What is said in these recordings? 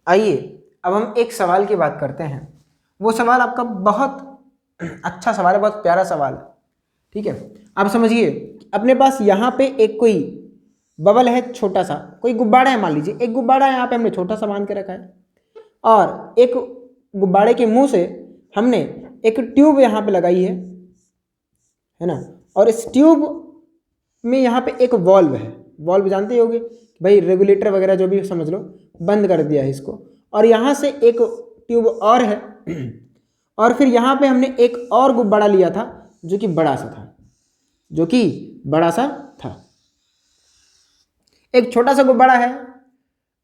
आइए अब हम एक सवाल की बात करते हैं। वो सवाल आपका बहुत अच्छा सवाल है, बहुत प्यारा सवाल है। ठीक है, आप समझिए, अपने पास यहाँ पे एक कोई बबल है, छोटा सा कोई गुब्बारा है, मान लीजिए एक गुब्बारा यहाँ पे हमने छोटा सा बांध के रखा है, और एक गुब्बारे के मुंह से हमने एक ट्यूब यहाँ पे लगाई है ना, और इस ट्यूब में यहाँ पे एक वॉल्व है। वॉल्व जानते ही होगे भाई, रेगुलेटर वगैरह जो भी समझ लो, बंद कर दिया है इसको, और यहाँ से एक ट्यूब और है, और फिर यहाँ पे हमने एक और गुब्बारा लिया था जो कि बड़ा सा था, जो कि बड़ा सा था। एक छोटा सा गुब्बारा है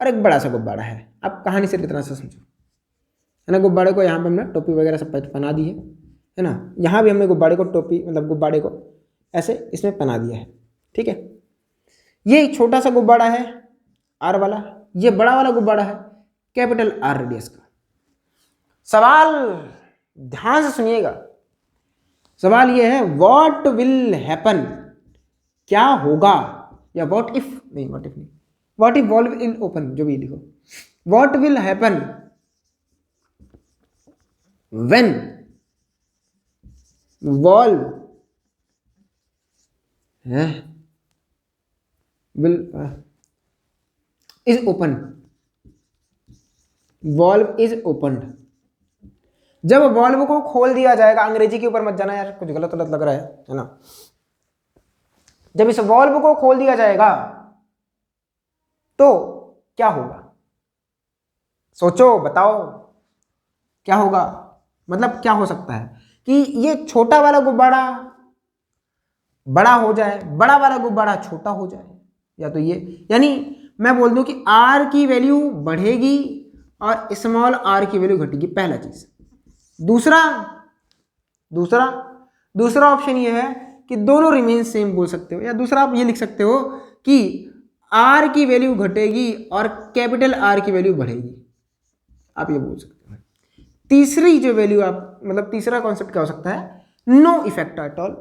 और एक बड़ा सा गुब्बारा है। आप कहानी से इतना सा समझो, है ना। गुब्बारे को यहाँ पे हमने टोपी वगैरह सब पहना दी है ना। यहाँ भी हमने गुब्बारे को टोपी, मतलब गुब्बारे को ऐसे इसमें पहना दिया है। ठीक है, ये छोटा सा गुब्बारा है आर वाला, ये बड़ा वाला गुब्बारा है कैपिटल आर रेडियस का। सवाल ध्यान से सुनिएगा, सवाल ये है व्हाट विल हैपन, क्या होगा, या व्हाट इफ नहीं, व्हाट इफ नहीं, what if valve will open, जो भी लिखो, what will happen when valve will is open, valve is opened. जब वॉल्व को खोल दिया जाएगा, अंग्रेजी के ऊपर मत जाना यार, कुछ गलत गलत लग रहा है ना। जब इस वॉल्व को खोल दिया जाएगा तो क्या होगा, सोचो बताओ क्या होगा। मतलब क्या हो सकता है कि ये छोटा वाला गुब्बारा बड़ा हो जाए, बड़ा वाला गुब्बारा छोटा हो जाए, या तो ये, यानी मैं बोल दूं कि आर की वैल्यू बढ़ेगी और स्मॉल आर की वैल्यू घटेगी, पहला चीज। दूसरा ऑप्शन ये है कि दोनों रिमेन सेम बोल सकते हो, या दूसरा आप ये लिख सकते हो कि आर की वैल्यू घटेगी और कैपिटल आर की वैल्यू बढ़ेगी, आप ये बोल सकते हो। तीसरी जो वैल्यू आप, मतलब तीसरा कॉन्सेप्ट क्या हो सकता है, नो इफेक्ट एट ऑल,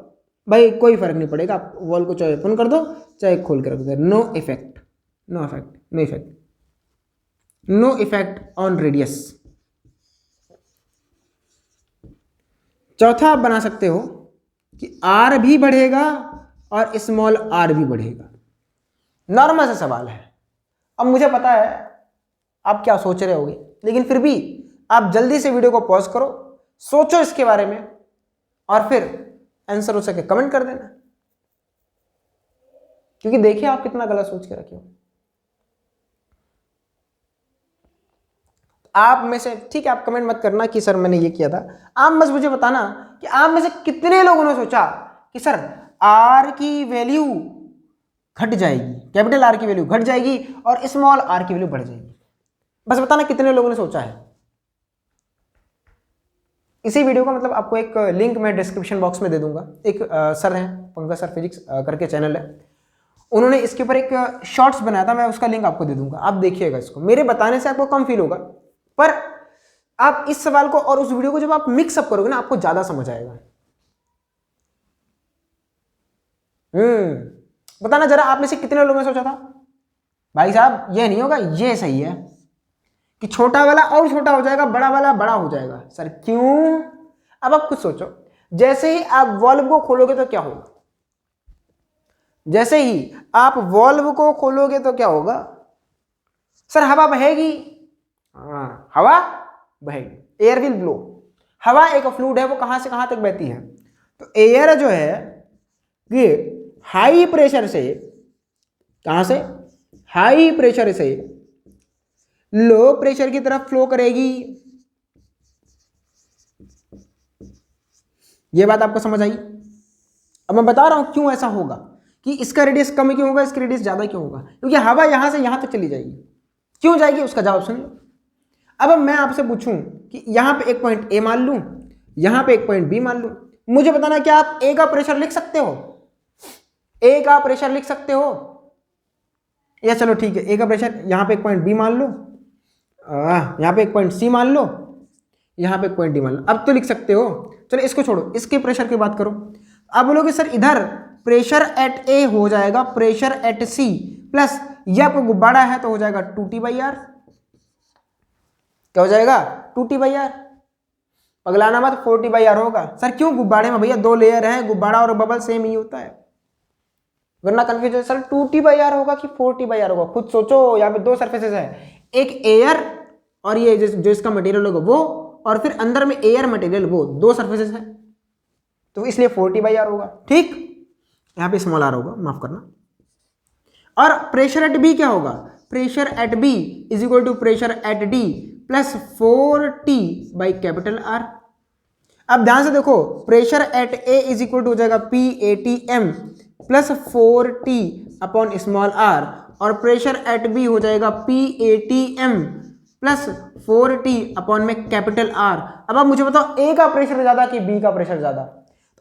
भाई कोई फर्क नहीं पड़ेगा, आप वॉल को चाहे ओपन कर दो चाहे खोल के रख दो, no effect, no effect, no effect, no effect on radius. चौथा आप बना सकते हो कि आर भी बढ़ेगा और स्मॉल आर भी बढ़ेगा। नॉर्मल सा सवाल है। अब मुझे पता है आप क्या सोच रहे होगे, लेकिन फिर भी आप जल्दी से वीडियो को पॉज करो, सोचो इसके बारे में, और फिर आंसर हो सके कमेंट कर देना, क्योंकि देखिए आप कितना गलत सोच के रखे हो। आप में से, ठीक है, आप कमेंट मत करना कि सर मैंने ये किया था, आप बस मुझे बताना कि आप में से कितने लोगों ने सोचा कि सर आर की वैल्यू घट जाएगी, कैपिटल आर की वैल्यू घट जाएगी और स्मॉल आर की वैल्यू बढ़ जाएगी। बस बताना कितने लोगों ने सोचा है। इसी वीडियो का मतलब आपको एक लिंक मैं डिस्क्रिप्शन बॉक्स में दे दूंगा। एक सर हैं, पंकज सर फिजिक्स करके चैनल है, उन्होंने इसके ऊपर एक शॉर्ट्स बनाया था, मैं उसका लिंक आपको दे दूंगा, आप देखिएगा इसको। मेरे बताने से आपको कम फील होगा, पर आप इस सवाल को और उस वीडियो को जब आप मिक्सअप करोगे ना, आपको ज्यादा समझ आएगा। बताना जरा, आप में से कितने लोगों ने सोचा था भाई साहब ये नहीं होगा, ये सही है कि छोटा वाला और छोटा हो जाएगा, बड़ा वाला बड़ा हो जाएगा। सर क्यों? अब आप खुद सोचो, जैसे ही आप वॉल्व को खोलोगे तो क्या होगा, जैसे ही आप वॉल्व को खोलोगे तो क्या होगा, सर हवा बहेगी। हाँ, हवा बहेगी, एयर विल ब्लो। हवा एक फ्लूइड है, वो कहां से कहां तक बहती है, तो एयर जो है ये हाई प्रेशर से, कहां से, हाई प्रेशर से लो प्रेशर की तरफ फ्लो करेगी। ये बात आपको समझ आई? अब मैं बता रहा हूं क्यों ऐसा होगा, कि इसका रेडियस कम क्यों होगा, इसका रेडियस ज्यादा क्यों होगा, क्योंकि हवा यहां से यहां तक चली जाएगी। क्यों जाएगी, उसका जवाब सुन लो। अब मैं आपसे पूछूं कि यहां पे एक पॉइंट ए मान लूं, यहां पे एक पॉइंट बी मान लूं, मुझे बताना क्या आप ए का प्रेशर लिख सकते हो, ए का प्रेशर लिख सकते हो, या चलो ठीक है, ए का प्रेशर यहां पे एक पॉइंट बी मान लो, यहां पे एक पॉइंट सी मान लो, यहां पे एक पॉइंट डी मान लो, अब तो लिख सकते हो। चलो इसको छोड़ो, इसके प्रेशर की बात करो। अब बोलोगे सर इधर प्रेशर एट ए हो जाएगा प्रेशर एट सी प्लस, यह आपको गुब्बारा है तो हो जाएगा 2T/R, क्या हो जाएगा 2T/r। पगलाना मत, 4T/r होगा। सर क्यों? गुब्बारे में भैया 2 लेयर है, गुब्बारा और बबल सेम ही होता है, वरना कंफ्यूज है। सर 2T/r होगा कि 4T/r होगा? खुद सोचो, यहाँ पे 2 सरफेसेस है, एक एयर और ये जो इसका मटेरियल होगा वो, और फिर अंदर में एयर मटेरियल, वो 2 सरफेसेस है, तो इसलिए 4T/r होगा। ठीक, यहाँ पे स्मॉल r होगा, माफ करना। और प्रेशर एट बी क्या होगा? Pressure at B is equal to pressure at D plus 4T/R। अब ध्यान से देखो, pressure at A is equal to हो जाएगा PATM plus 4T small r, और प्रेशर एट बी हो जाएगा PATM प्लस 4T में R। अब आप मुझे बताओ, ए का प्रेशर ज्यादा कि बी का प्रेशर ज्यादा?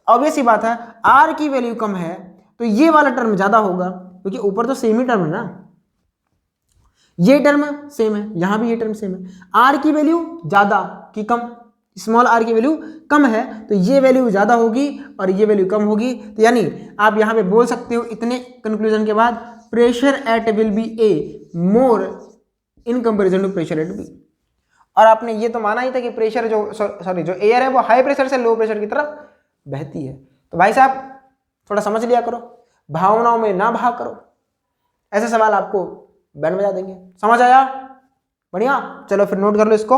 ऑब्वियस ही बात है, आर की वैल्यू कम है तो ये वाला टर्म ज्यादा होगा, क्योंकि ऊपर तो सेम ही टर्म है ना, ये टर्म सेम है, यहां भी ये टर्म सेम है। आर की वैल्यू ज्यादा कि कम? स्मॉल आर की वैल्यू कम है, तो ये वैल्यू ज्यादा होगी और ये वैल्यू कम होगी। तो यानी आप यहां पे बोल सकते हो इतने कंक्लूजन के बाद, pressure at will be A more in comparison to pressure at B. और आपने ये तो माना ही था कि प्रेशर जो जो एयर है वो हाई प्रेशर से लो प्रेशर की तरफ बहती है। तो भाई साहब थोड़ा समझ लिया करो, भावनाओं में ना भाग करो, ऐसे सवाल आपको बैंड बजा देंगे। समझ आया? बढ़िया, चलो फिर नोट कर लो इसको।